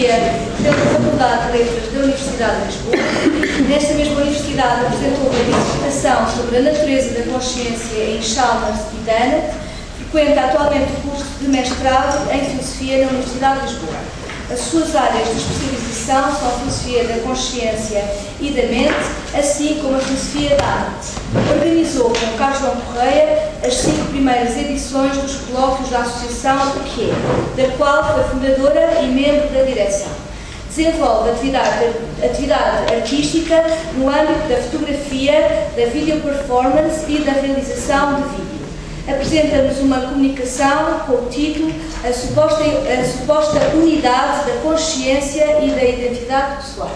Filosofia pela Faculdade de Letras da Universidade de Lisboa. Nesta mesma universidade apresentou uma dissertação sobre a natureza da consciência em Chalmers e Dennett. Frequenta atualmente o curso de mestrado em Filosofia na Universidade de Lisboa. As suas áreas de especialização são a filosofia da consciência e da mente, assim como a filosofia da arte. Organizou com Carlos João Correia as 5 primeiras edições dos colóquios da Associação O Que É, da qual foi fundadora e membro da direção. Desenvolve atividade artística no âmbito da fotografia, da video performance e da realização de vídeo. Apresenta-nos uma comunicação com o título a suposta unidade da consciência e da identidade pessoal.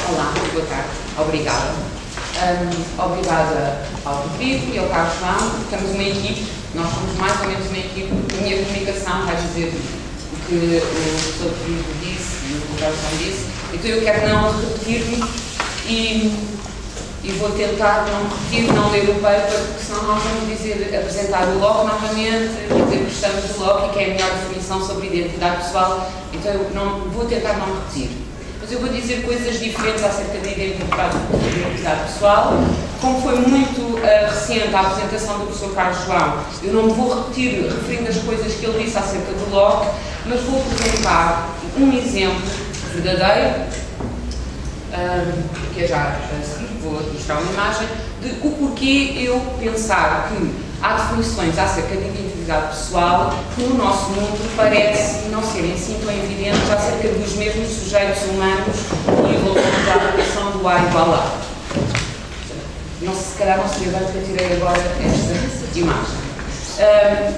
Olá, boa tarde. Obrigada. Obrigada ao Rodrigo e ao Carlos João. Temos uma equipe, nós somos mais ou menos uma equipe. A minha comunicação vai dizer o que o professor Rodrigo disse e o que o Carlos João disse. Então eu quero não repetir-me e vou tentar não repetir, não ler o paper, porque senão nós vamos apresentar o Locke novamente, dizer que gostamos do Locke e que é a melhor definição sobre identidade pessoal, então eu vou tentar não repetir. Mas eu vou dizer coisas diferentes acerca da identidade pessoal. Como foi muito recente a apresentação do professor Carlos João, eu não me vou repetir referindo as coisas que ele disse acerca do Locke, mas vou apresentar um exemplo verdadeiro, que é já a seguir, vou mostrar uma imagem, de o porquê eu pensar que há definições acerca de identidade pessoal que no nosso mundo parecem não serem assim tão evidentes acerca dos mesmos sujeitos humanos e da aplicação do A igual a. Não sei, se calhar não seria bem que eu tirei agora esta imagem.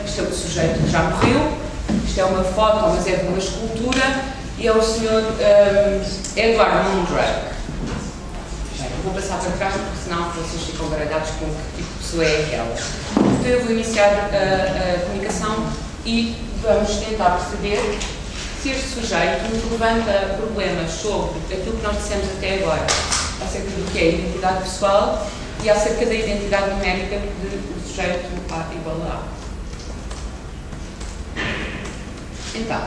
Isto é o sujeito que já morreu, isto é uma foto, mas é de uma escultura, e é o Sr. Edward Mondrake. Vou passar para trás, porque senão vocês ficam baralhados com que tipo de pessoa é aquela. Então eu vou iniciar a comunicação e vamos tentar perceber se este sujeito nos levanta problemas sobre aquilo que nós dissemos até agora, acerca do que é a identidade pessoal e acerca da identidade numérica do sujeito A igual a. Então,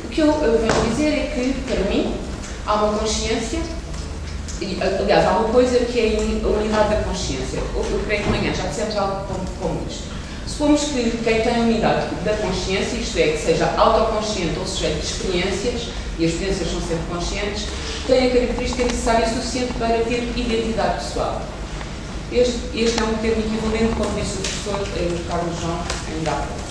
o que eu venho dizer é que, para mim, há uma consciência, aliás, há uma coisa que é a unidade da consciência. Eu creio que amanhã já dissemos algo como isto. Supomos que quem tem a unidade da consciência, isto é, que seja autoconsciente ou sujeito de experiências, e as experiências são sempre conscientes, tem a característica necessária e suficiente para ter identidade pessoal. Este é um termo equivalente, como disse o professor Carlos João, ainda há pouco.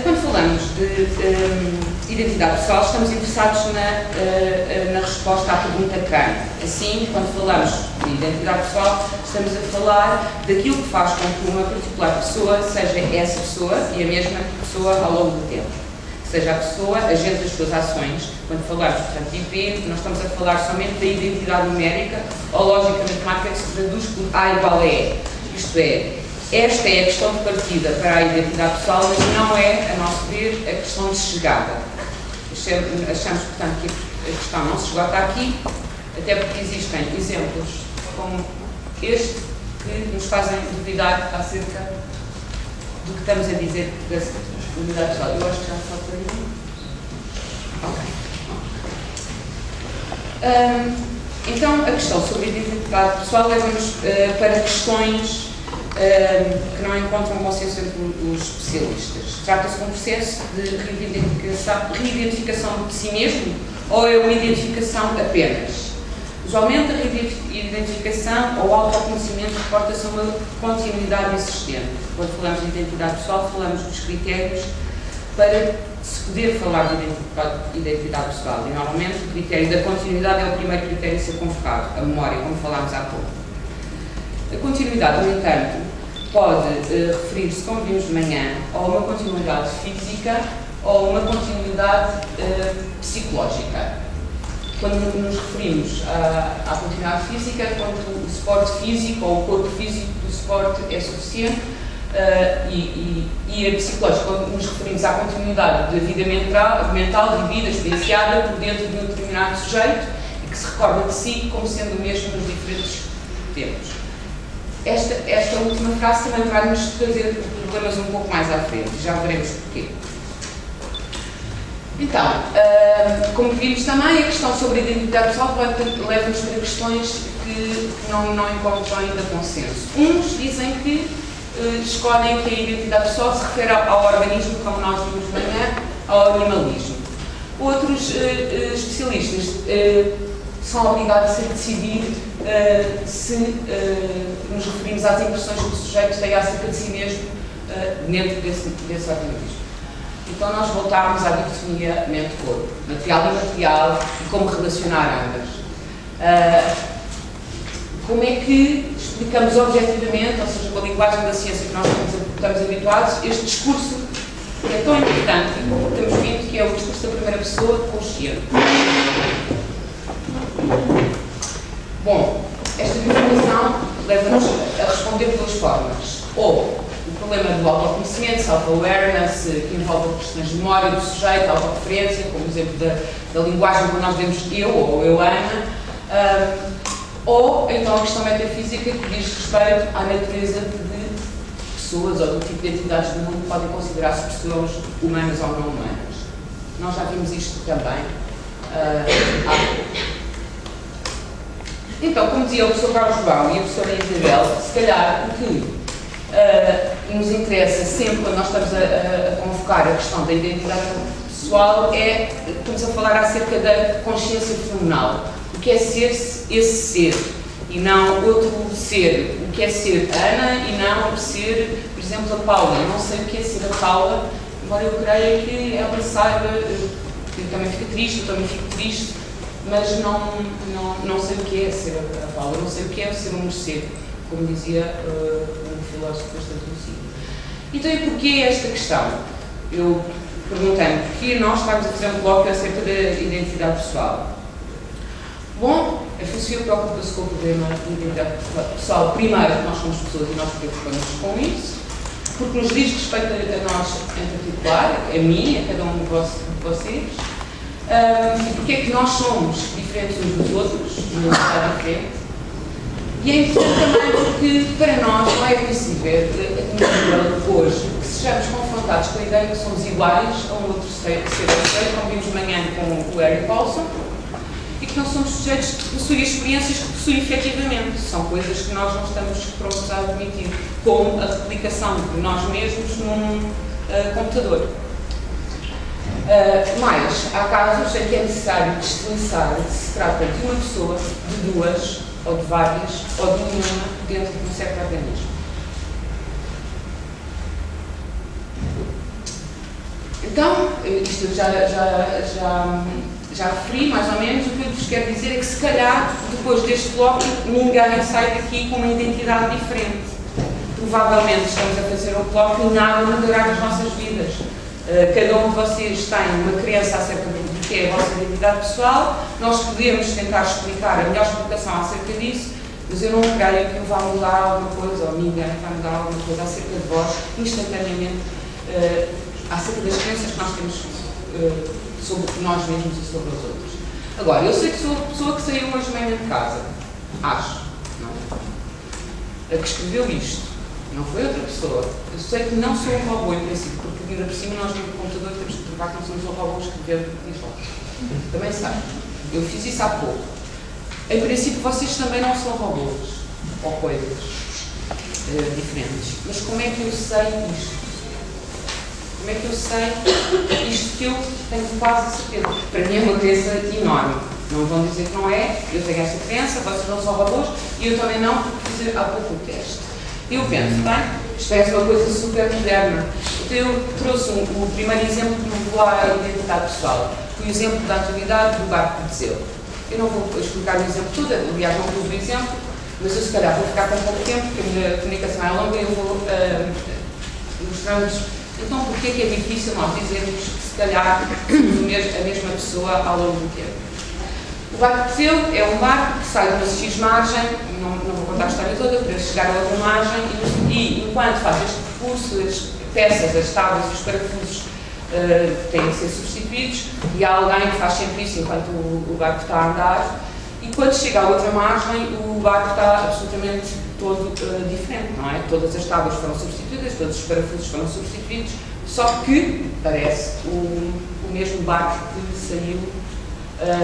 Quando falamos de identidade pessoal, estamos interessados na resposta à pergunta quem. Assim, quando falamos de identidade pessoal, estamos a falar daquilo que faz com que uma particular pessoa seja essa pessoa e a mesma pessoa ao longo do tempo. Seja a pessoa agente das suas ações. Quando falamos, portanto, de IP, nós estamos a falar somente da identidade numérica ou lógica matemática que se traduz por A igual a E. Isto é, esta é a questão de partida para a identidade pessoal, mas não é, a nosso ver, a questão de chegada. Achamos, portanto, que a questão não se esgota aqui, até porque existem exemplos como este que nos fazem duvidar acerca do que estamos a dizer da unidade pessoal. Eu acho que já falta aí. Então, a questão sobre a identidade pessoal leva-nos para questões que não encontram consenso entre os especialistas. Trata-se de um processo de reidentificação de si mesmo ou é uma identificação apenas? Usualmente a reidentificação ou autoconhecimento reporta-se a uma continuidade existente. Quando falamos de identidade pessoal, falamos dos critérios para se poder falar de identidade pessoal. E normalmente o critério da continuidade é o primeiro critério a ser convocado, a memória, como falámos há pouco. A continuidade, no entanto, pode referir-se, como vimos de manhã, a uma continuidade física ou uma continuidade psicológica. Quando nos referimos à continuidade física, quando o suporte físico ou o corpo físico do suporte é suficiente, e a psicológica, quando nos referimos à continuidade da vida mental de vida experienciada por dentro de um determinado sujeito e que se recorda de si como sendo o mesmo nos diferentes tempos. esta última frase também vai nos trazer problemas um pouco mais à frente, já veremos porquê. Então, como vimos também, a questão sobre a identidade pessoal leva-nos para questões que não encontram ainda consenso. Uns dizem que escolhem que a identidade pessoal se refere ao organismo, como nós vimos de manhã, ao animalismo. Outros especialistas são obrigados a decidir se nos referimos às impressões que o sujeito tem acerca de si mesmo dentro desse organismo. Então nós voltámos à dicotomia mente-corpo, material e imaterial, e como relacionar ambas. Como é que explicamos objetivamente, ou seja, com a linguagem da ciência que nós estamos habituados, este discurso que é tão importante, que temos vindo, que é o discurso da primeira pessoa consciente. Bom, esta definição leva-nos a responder de duas formas. Ou o problema do autoconhecimento, self-awareness, que envolve questões de memória do sujeito, autorreferência, como o exemplo da linguagem quando nós dizemos eu ou eu ama, ou então a questão metafísica que diz respeito à natureza de pessoas ou do tipo de entidades do mundo que podem considerar-se pessoas humanas ou não humanas. Nós já vimos isto também há pouco. Então, como dizia o professor Carlos João e a professora Isabel, se calhar o que nos interessa sempre quando nós estamos a convocar a questão da identidade pessoal estamos a falar acerca da consciência fenomenal. O que é ser esse ser e não outro ser. O que é ser Ana e não ser, por exemplo, a Paula. Eu não sei o que é ser a Paula, embora eu creia que ela saiba, eu também fico triste, eu também fico triste, mas não sei o que é ser a Paula, eu não sei o que é ser um mercê, como dizia um filósofo bastante conhecido. Então, e porquê esta questão? Eu perguntei-me porquê nós estamos a fazer um colóquio acerca da identidade pessoal. Bom, a filosofia preocupa-se com o problema da identidade pessoal. Primeiro, nós somos pessoas e nós preocupamos com isso, porque nos diz respeito a nós em particular, a mim, a cada um de vocês. E porque é que nós somos diferentes uns dos outros, não está diferente. E é importante também porque, para nós, não é possível, hoje, que sejamos confrontados com a ideia que somos iguais a um outro ser, como vimos de manhã com o Eric Paulson, e que não somos sujeitos que possuem experiências que possuem efetivamente. São coisas que nós não estamos prontos a admitir, como a replicação de nós mesmos num computador. Mas há casos em que é necessário destrinçar se se trata de uma pessoa, de duas, ou de várias, ou de nenhuma, dentro de um certo organismo. Então, isto eu já referi mais ou menos. O que eu vos quero dizer é que, se calhar, depois deste bloco, ninguém sai daqui com uma identidade diferente. Provavelmente estamos a fazer um bloco e nada mudará nas nossas vidas. Cada um de vocês tem uma crença acerca do que é a vossa identidade pessoal. Nós podemos tentar explicar a melhor explicação acerca disso, mas eu não creio que vá mudar alguma coisa, ou ninguém vai mudar alguma coisa acerca de vós, instantaneamente, acerca das crenças que nós temos sobre nós mesmos e sobre os outros. Agora, eu sei que sou a pessoa que saiu hoje de manhã de casa. Acho, não é? A que escreveu isto. Não foi outra pessoa. Eu sei que não sou um robô, em princípio, porque ainda por cima nós no computador temos que provar que não somos um robô escrever diz lá. Também sei. Eu fiz isso há pouco. Em princípio, vocês também não são robôs ou coisas diferentes. Mas como é que eu sei isto? Como é que eu sei isto que eu tenho quase certeza? Para mim é uma crença enorme. Não vão dizer que não é. Eu tenho esta crença, vocês não são robôs e eu também não, porque fiz há pouco o teste. Eu penso, bem, isto é uma coisa super moderna. Então eu trouxe o primeiro exemplo que me levou à identidade pessoal. Foi o exemplo da atividade do barco de Teseu. Eu não vou explicar o exemplo todo, aliás não pus o exemplo, mas eu se calhar vou ficar com pouco tempo, porque a minha comunicação é longa e eu vou mostrar-vos então porque é que é difícil nós dizermos que se calhar somos a mesma pessoa ao longo do tempo. O barco de Teseu é um barco que sai de uma X margem, não vou contar a história toda, para chegar a outra margem e enquanto faz este percurso, as peças, as tábuas e os parafusos têm que ser substituídos e há alguém que faz sempre isso enquanto o barco está a andar e quando chega à outra margem o barco está absolutamente todo diferente, não é? Todas as tábuas foram substituídas, todos os parafusos foram substituídos, só que parece o mesmo barco que saiu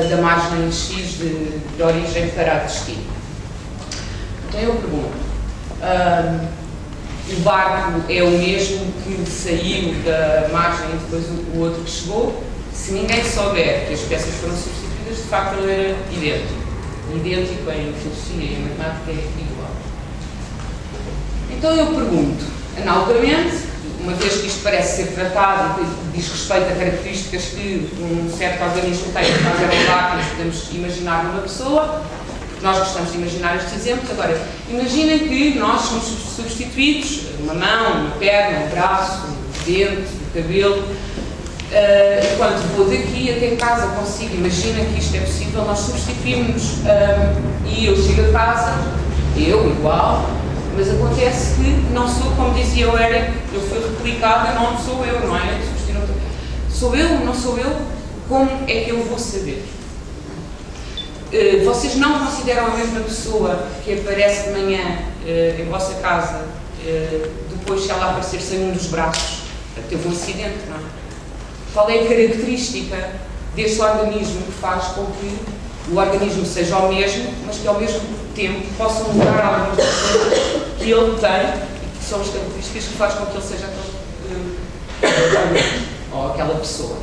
da margem X de origem para a destino. Então eu pergunto, o barco é o mesmo que saiu da margem e depois o outro que chegou? Se ninguém souber que as peças foram substituídas, de facto ele era idêntico. Idêntico em filosofia e em matemática é igual. Então eu pergunto, analogamente, uma vez que isto parece ser tratado e diz respeito a características que um certo organismo tem, que nós era um barco, nós podemos imaginar numa pessoa, porque nós gostamos de imaginar estes exemplos. Agora, imaginem que nós somos substituídos, uma mão, uma perna, um braço, um dente, um cabelo. Enquanto vou daqui até casa consigo, imagina que isto é possível, nós substituímos e eu chego a casa, eu igual, mas acontece que não sou, como dizia o Eric, eu fui replicada, não sou eu, não é? Sou eu, não sou eu, como é que eu vou saber? Vocês não consideram a mesma pessoa que aparece de manhã em vossa casa, depois se ela aparecer sem um dos braços, teve um acidente, não é? Qual é a característica deste organismo que faz com que o organismo seja o mesmo, mas que ao mesmo tempo possa mudar algumas coisas que ele tem e que são as características que faz com que ele seja aquele organismo ou aquela pessoa?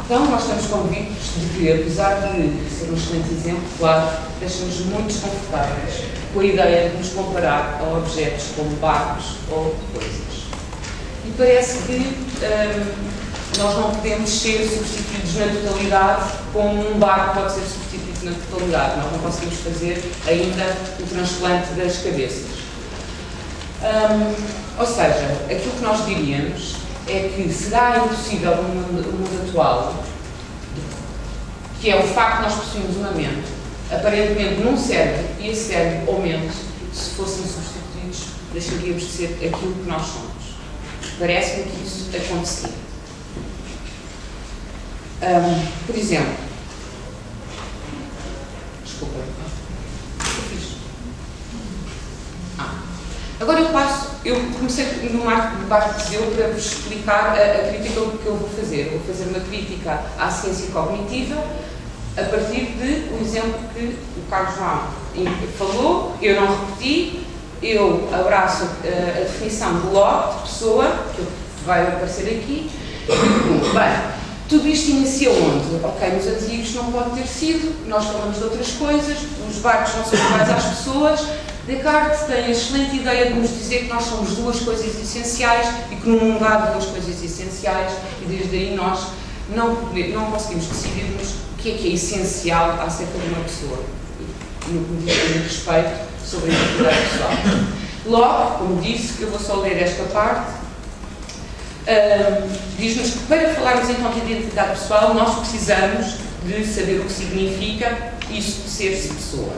Então, nós estamos convictos de que, apesar de ser um excelente exemplo, claro, deixa-nos muito desconfortáveis com a ideia de nos comparar a objetos como barcos ou coisas. E parece que nós não podemos ser substituídos na totalidade como um barco pode ser substituído na totalidade. Nós não conseguimos fazer ainda o transplante das cabeças. Ou seja, aquilo que nós diríamos é que será impossível no mundo atual, que é o facto de nós possuirmos uma mente, aparentemente num cérebro, e esse cérebro ou mente, se fossem substituídos, deixaríamos de ser aquilo que nós somos. Parece-me que isso acontecia. Por exemplo, desculpa, o que eu fiz? Agora eu comecei no marco de Bastos de Teseu para vos explicar a crítica que eu vou fazer. Eu vou fazer uma crítica à ciência cognitiva a partir do exemplo que o Carlos João falou, eu não repeti. Eu abraço a definição de Locke, de pessoa, que vai aparecer aqui, e pergunto, bem, tudo isto inicia onde? Ok, nos antigos não pode ter sido, nós falamos de outras coisas, os barcos não são iguais às pessoas. Descartes tem a excelente ideia de nos dizer que nós somos duas coisas essenciais e que no mundo há duas coisas essenciais e desde aí nós não conseguimos decidirmos o que é essencial acerca de uma pessoa, no que diz respeito sobre a identidade pessoal. Logo, como disse, eu vou só ler esta parte, diz-nos que para falarmos então de identidade pessoal, nós precisamos de saber o que significa isso de ser-se pessoa.